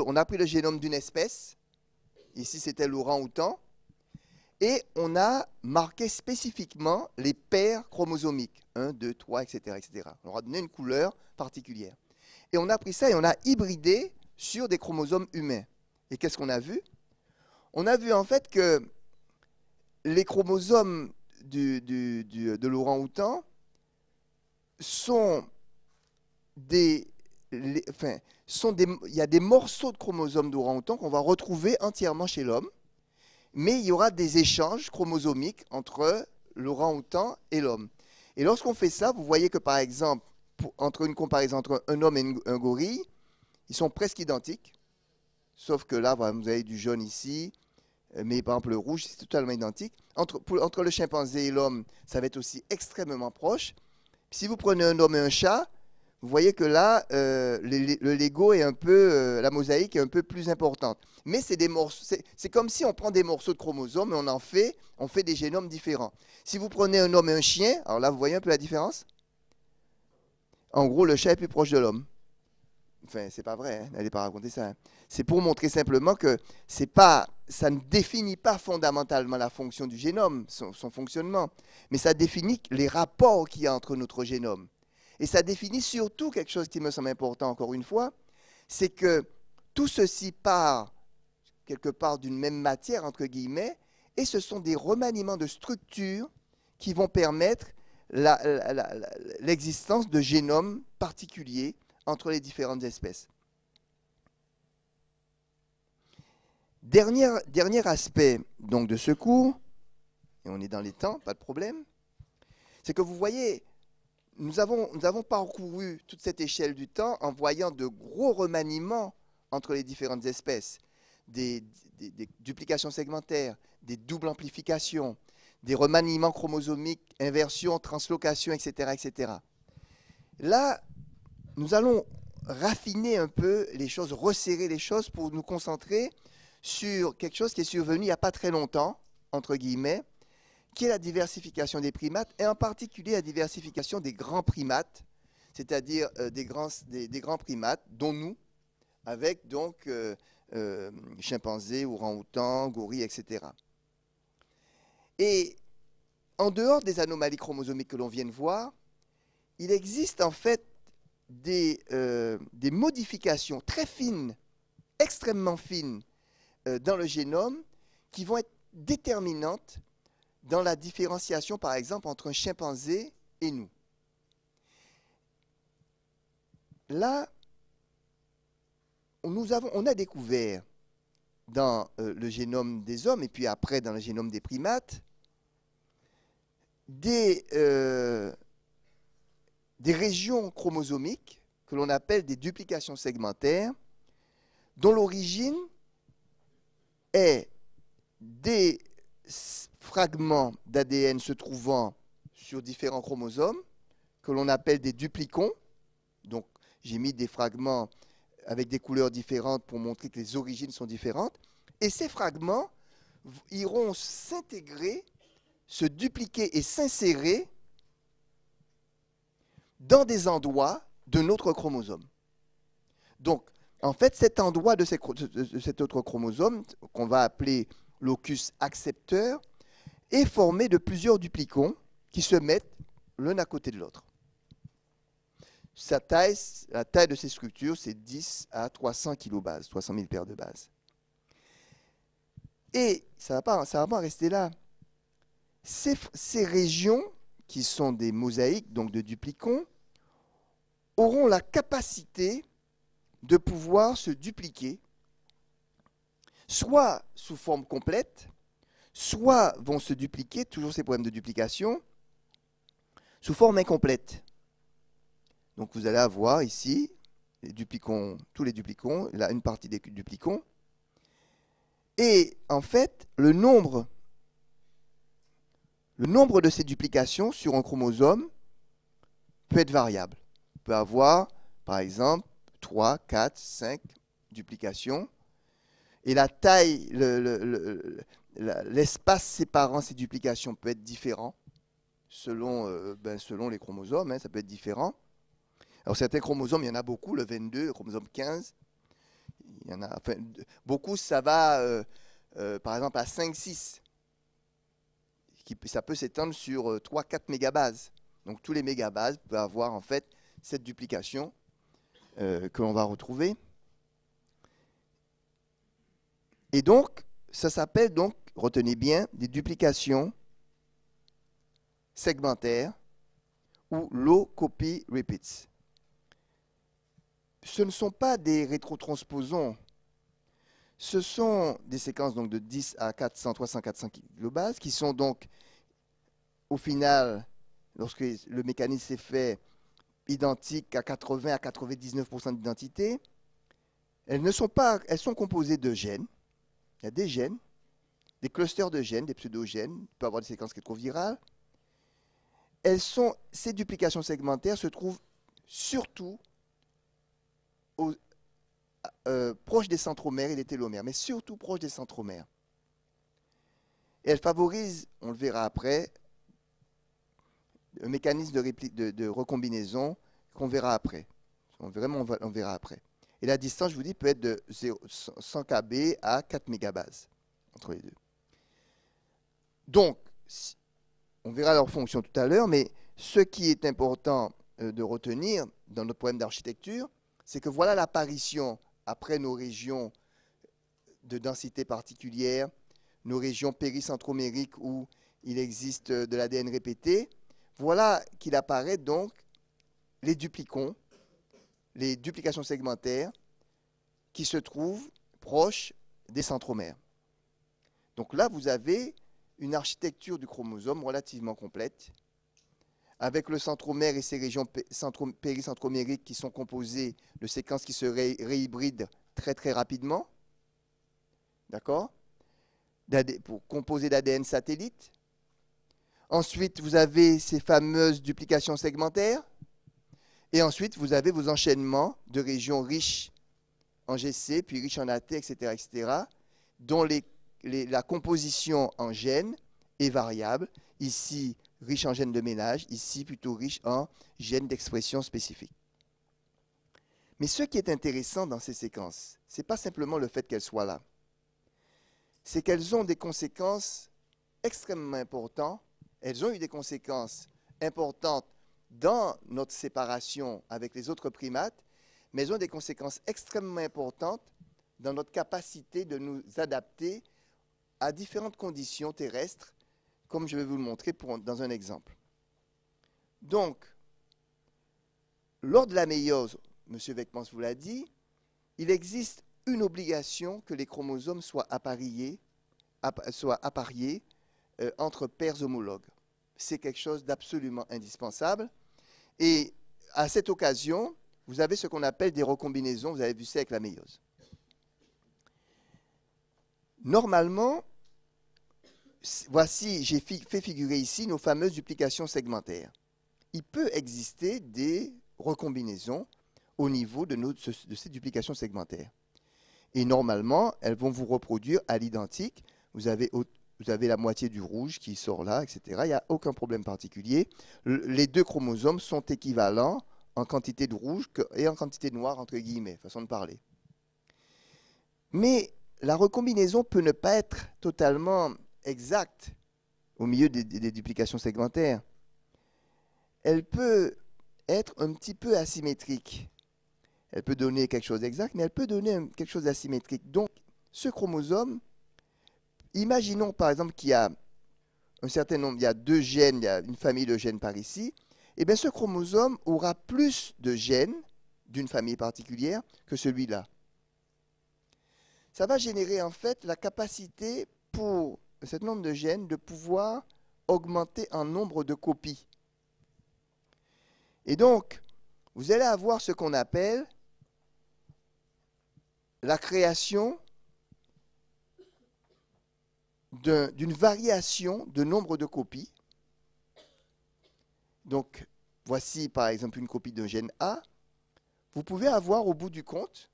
on a pris le génome d'une espèce, ici c'était l'orang-outan, et on a marqué spécifiquement les paires chromosomiques, 1, 2, 3, etc., etc. On leur a donné une couleur particulière. Et on a pris ça et on a hybridé sur des chromosomes humains. Et qu'est-ce qu'on a vu? On a vu en fait que les chromosomes de l'orang-outan sont il y a des morceaux de chromosomes d'orang-outan qu'on va retrouver entièrement chez l'homme, mais il y aura des échanges chromosomiques entre l'orang-outan et l'homme. Et lorsqu'on fait ça, vous voyez que par exemple, entre une comparaison entre un homme et un gorille, ils sont presque identiques, sauf que là, voilà, vous avez du jaune ici, mais par exemple le rouge, c'est totalement identique. Entre le chimpanzé et l'homme, ça va être aussi extrêmement proche. Si vous prenez un homme et un chat, vous voyez que là, le Lego est un peu, la mosaïque est un peu plus importante. Mais c'est des morceaux, c'est comme si on prend des morceaux de chromosomes et on fait des génomes différents. Si vous prenez un homme et un chien, alors là, vous voyez un peu la différence? En gros, le chat est plus proche de l'homme. Enfin, c'est pas vrai, hein, n'allez pas raconter ça. Hein. C'est pour montrer simplement que ça ne définit pas fondamentalement la fonction du génome, son fonctionnement, mais ça définit les rapports qu'il y a entre notre génome. Et ça définit surtout quelque chose qui me semble important, encore une fois, c'est que tout ceci part quelque part d'une même matière, entre guillemets, et ce sont des remaniements de structures qui vont permettre l'existence de génomes particuliers entre les différentes espèces. Dernier aspect donc, de ce cours, et on est dans les temps, pas de problème, c'est que vous voyez, nous avons parcouru toute cette échelle du temps en voyant de gros remaniements entre les différentes espèces, des duplications segmentaires, des doubles amplifications, des remaniements chromosomiques, inversions, translocations, etc., etc. Là, nous allons raffiner un peu les choses, resserrer les choses pour nous concentrer sur quelque chose qui est survenu il n'y a pas très longtemps, entre guillemets, qui est la diversification des primates, et en particulier la diversification des grands primates, c'est-à-dire des grands primates, dont nous, avec donc chimpanzés, orang-outans, gorilles, etc. Et en dehors des anomalies chromosomiques que l'on vient de voir, il existe en fait des modifications très fines, extrêmement fines, dans le génome, qui vont être déterminantes dans la différenciation, par exemple, entre un chimpanzé et nous. Là, on a découvert dans le génome des hommes, et puis après dans le génome des primates, des régions chromosomiques que l'on appelle des duplications segmentaires, dont l'origine est des fragments d'ADN se trouvant sur différents chromosomes, que l'on appelle des duplicons. Donc, j'ai mis des fragments avec des couleurs différentes pour montrer que les origines sont différentes. Et ces fragments iront s'intégrer, se dupliquer et s'insérer dans des endroits de notre chromosome. Donc, en fait, cet endroit de cet autre chromosome, qu'on va appeler locus accepteur, est formé de plusieurs duplicons qui se mettent l'un à côté de l'autre. La taille de ces structures, c'est 10 à 300 kilobases, 300 000 paires de bases. Et ça ne va pas rester là. Ces régions, qui sont des mosaïques, donc de duplicons, auront la capacité de pouvoir se dupliquer, soit sous forme complète, soit vont se dupliquer, toujours ces problèmes de duplication, sous forme incomplète. Donc vous allez avoir ici les duplicons, tous les duplicons, là une partie des duplicons. Et en fait, le nombre de ces duplications sur un chromosome peut être variable. On peut avoir, par exemple, 3, 4, 5 duplications. Et la taille, l'espace séparant ces duplications peut être différent selon les chromosomes, ça peut être différent. Alors certains chromosomes, il y en a beaucoup, le 22, le chromosome 15, il y en a, enfin, beaucoup, ça va, par exemple, à 5-6. Ça peut s'étendre sur 3-4 mégabases. Donc tous les mégabases peuvent avoir en fait cette duplication que l'on va retrouver. Et donc, ça s'appelle donc, retenez bien, des duplications segmentaires ou low copy repeats. Ce ne sont pas des rétrotransposons. Ce sont des séquences donc, de 10 à 400, 300, 400 kilobases qui sont donc, au final, lorsque le mécanisme est fait, identiques à 80 à 99% d'identité. Elles sont composées de gènes. Il y a des gènes, des clusters de gènes, des pseudogènes. Il peut y avoir des séquences rétrovirales. Ces duplications segmentaires se trouvent surtout proches des centromères et des télomères, mais surtout proches des centromères. Et elles favorisent, on le verra après, un mécanisme de recombinaison qu'on verra après. On verra après. Et la distance, je vous dis, peut être de 100 kb à 4 mégabases entre les deux. Donc, on verra leur fonction tout à l'heure, mais ce qui est important de retenir dans notre problème d'architecture, c'est que voilà l'apparition, après nos régions de densité particulière, nos régions péricentromériques où il existe de l'ADN répété, voilà qu'il apparaît donc les duplicons, les duplications segmentaires qui se trouvent proches des centromères. Donc là, vous avez une architecture du chromosome relativement complète, avec le centromère et ses régions péricentromériques qui sont composées de séquences qui se réhybrident très très rapidement, d'accord, composées d'ADN satellite. Ensuite, vous avez ces fameuses duplications segmentaires. Et ensuite, vous avez vos enchaînements de régions riches en GC, puis riches en AT, etc., etc., dont la composition en gènes est variable. Ici, riche en gènes de ménage, ici, plutôt riche en gènes d'expression spécifique. Mais ce qui est intéressant dans ces séquences, ce n'est pas simplement le fait qu'elles soient là. C'est qu'elles ont des conséquences extrêmement importantes. Elles ont eu des conséquences importantes dans notre séparation avec les autres primates, mais elles ont des conséquences extrêmement importantes dans notre capacité de nous adapter à différentes conditions terrestres, comme je vais vous le montrer dans un exemple. Donc, lors de la méiose, M. Weckmans vous l'a dit, il existe une obligation que les chromosomes soient appariés entre paires homologues. C'est quelque chose d'absolument indispensable. Et à cette occasion, vous avez ce qu'on appelle des recombinaisons. Vous avez vu ça avec la méiose. Normalement, voici, j'ai fait figurer ici nos fameuses duplications segmentaires. Il peut exister des recombinaisons au niveau de ces duplications segmentaires. Et normalement, elles vont vous reproduire à l'identique. Vous avez la moitié du rouge qui sort là, etc. Il n'y a aucun problème particulier. Les deux chromosomes sont équivalents en quantité de rouge et en quantité de noir, entre guillemets, façon de parler. Mais la recombinaison peut ne pas être totalement exacte au milieu des duplications segmentaires. Elle peut être un petit peu asymétrique. Elle peut donner quelque chose d'exact, mais elle peut donner quelque chose d'asymétrique. Donc, ce chromosome, imaginons par exemple qu'il y a un certain nombre, il y a 2 gènes, il y a une famille de gènes par ici, et bien ce chromosome aura plus de gènes d'une famille particulière que celui-là. Ça va générer en fait la capacité pour un certain nombre de gènes de pouvoir augmenter en nombre de copies. Et donc, vous allez avoir ce qu'on appelle la création d'une variation de nombre de copies. Donc, voici par exemple une copie d'un gène A. Vous pouvez avoir au bout du compte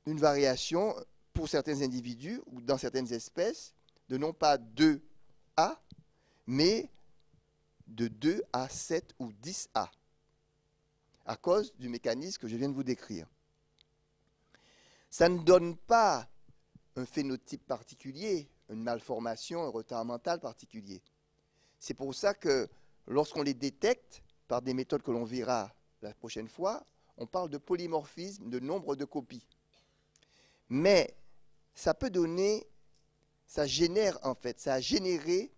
une variation pour certains individus ou dans certaines espèces de non pas 2A, mais de 2 à 7 ou 10A, à cause du mécanisme que je viens de vous décrire. Ça ne donne pas un phénotype particulier, une malformation, un retard mental particulier. C'est pour ça que lorsqu'on les détecte par des méthodes que l'on verra la prochaine fois, on parle de polymorphisme, de nombre de copies. Mais ça peut donner, ça génère en fait, ça a généré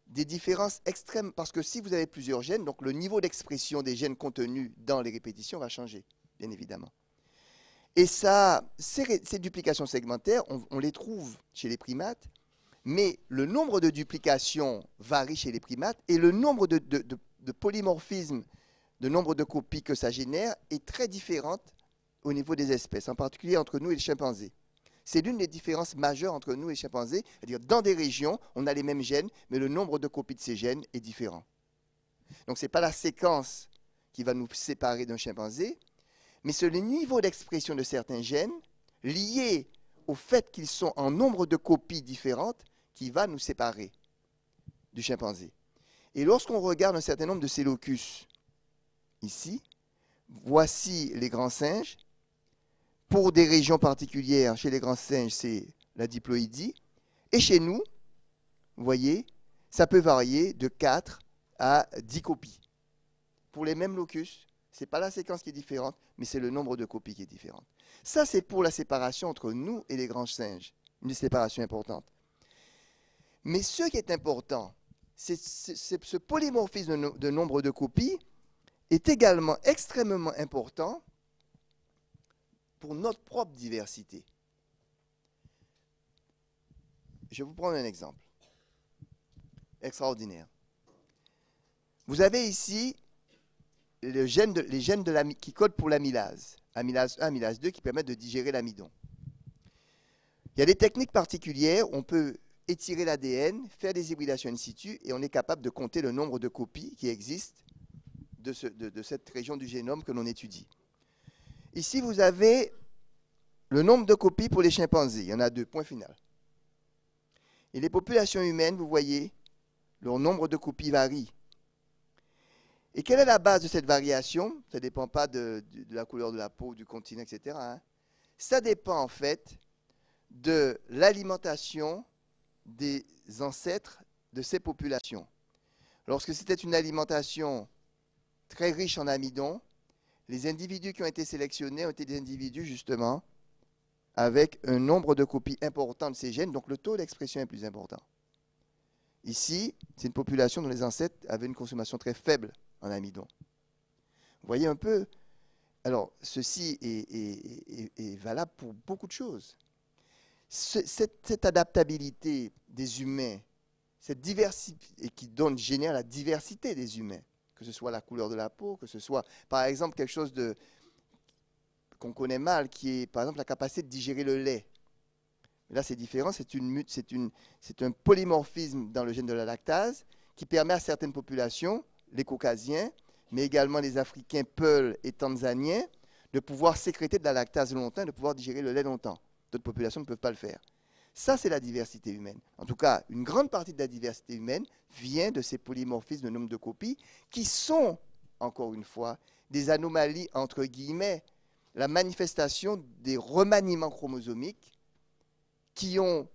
des différences extrêmes, parce que si vous avez plusieurs gènes, donc le niveau d'expression des gènes contenus dans les répétitions va changer, bien évidemment. Et ça, ces duplications segmentaires, on les trouve chez les primates, mais le nombre de duplications varie chez les primates et le nombre de polymorphismes, de nombre de copies que ça génère est très différente au niveau des espèces, en particulier entre nous et les chimpanzés. C'est l'une des différences majeures entre nous et les chimpanzés, c'est-à-dire dans des régions, on a les mêmes gènes, mais le nombre de copies de ces gènes est différent. Donc ce n'est pas la séquence qui va nous séparer d'un chimpanzé, mais c'est le niveau d'expression de certains gènes liés au fait qu'ils sont en nombre de copies différentes qui va nous séparer du chimpanzé. Et lorsqu'on regarde un certain nombre de ces locus, ici, voici les grands singes. Pour des régions particulières, chez les grands singes, c'est la diploïdie. Et chez nous, vous voyez, ça peut varier de 4 à 10 copies. Pour les mêmes locus, ce n'est pas la séquence qui est différente, mais c'est le nombre de copies qui est différent. Ça, c'est pour la séparation entre nous et les grands singes, une séparation importante. Mais ce qui est important, c'est ce polymorphisme de nombre de copies est également extrêmement important pour notre propre diversité. Je vais vous prendre un exemple extraordinaire. Vous avez ici les gènes qui codent pour l'amylase, amylase 1, amylase 2, qui permettent de digérer l'amidon. Il y a des techniques particulières où on peut étirer l'ADN, faire des hybridations in situ, et on est capable de compter le nombre de copies qui existent de cette région du génome que l'on étudie. Ici, vous avez le nombre de copies pour les chimpanzés. Il y en a 2, point final. Et les populations humaines, vous voyez, leur nombre de copies varie. Et quelle est la base de cette variation? Ça ne dépend pas de la couleur de la peau, du continent, etc. Hein. Ça dépend en fait de l'alimentation des ancêtres de ces populations. Lorsque c'était une alimentation très riche en amidon, les individus qui ont été sélectionnés ont été des individus justement avec un nombre de copies important de ces gènes, donc le taux d'expression est plus important. Ici, c'est une population dont les ancêtres avaient une consommation très faible en amidon. Vous voyez un peu? Alors, ceci est valable pour beaucoup de choses. Cette adaptabilité des humains, cette diversité qui génère la diversité des humains, que ce soit la couleur de la peau, que ce soit, par exemple, quelque chose qu'on connaît mal, qui est, par exemple, la capacité de digérer le lait. Là, c'est différent, c'est un polymorphisme dans le gène de la lactase qui permet à certaines populations, les caucasiens, mais également les Africains Peul et Tanzaniens, de pouvoir sécréter de la lactase longtemps, de pouvoir digérer le lait longtemps. D'autres populations ne peuvent pas le faire. Ça, c'est la diversité humaine. En tout cas, une grande partie de la diversité humaine vient de ces polymorphismes de nombre de copies qui sont, encore une fois, des anomalies, entre guillemets, la manifestation des remaniements chromosomiques qui ont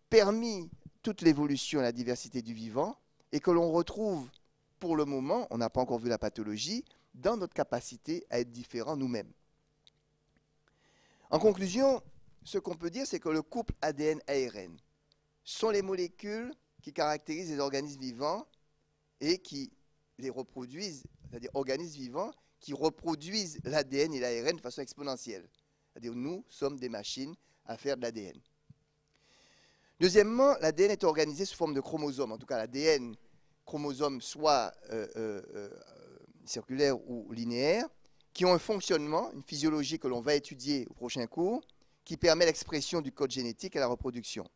permis toute l'évolution et la diversité du vivant et que l'on retrouve, pour le moment, on n'a pas encore vu la pathologie, dans notre capacité à être différents nous-mêmes. En conclusion, ce qu'on peut dire, c'est que le couple ADN-ARN sont les molécules qui caractérisent les organismes vivants et qui les reproduisent, c'est-à-dire organismes vivants qui reproduisent l'ADN et l'ARN de façon exponentielle. C'est-à-dire nous sommes des machines à faire de l'ADN. Deuxièmement, l'ADN est organisé sous forme de chromosomes. En tout cas, l'ADN, chromosomes soit circulaires ou linéaires, qui ont un fonctionnement, une physiologie que l'on va étudier au prochain cours, qui permet l'expression du code génétique et la reproduction.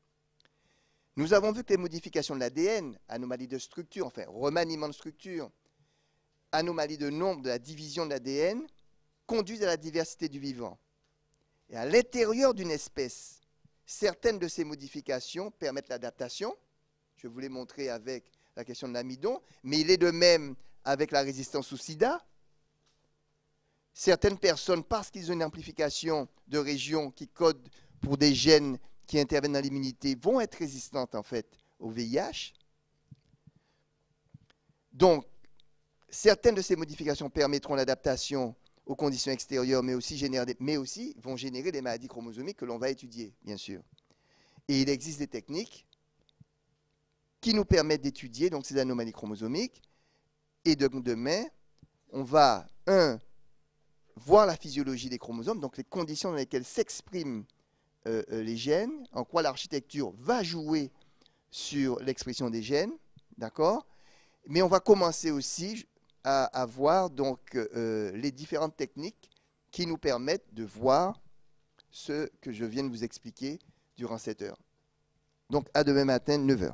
Nous avons vu que les modifications de l'ADN, anomalies de structure, enfin remaniement de structure, anomalies de nombre, de la division de l'ADN, conduisent à la diversité du vivant. Et à l'intérieur d'une espèce, certaines de ces modifications permettent l'adaptation. Je vous l'ai montré avec la question de l'amidon, mais il est de même avec la résistance au sida. certaines personnes, parce qu'ils ont une amplification de régions qui codent pour des gènes qui interviennent dans l'immunité, vont être résistantes en fait au VIH. Donc, certaines de ces modifications permettront l'adaptation aux conditions extérieures, mais aussi vont générer des maladies chromosomiques que l'on va étudier, bien sûr. Et il existe des techniques qui nous permettent d'étudier donc, ces anomalies chromosomiques. Et donc demain, on va, voir la physiologie des chromosomes, donc les conditions dans lesquelles s'expriment les gènes, en quoi l'architecture va jouer sur l'expression des gènes, d'accord? Mais on va commencer aussi à voir donc, les différentes techniques qui nous permettent de voir ce que je viens de vous expliquer durant cette heure. Donc à demain matin, 9 h.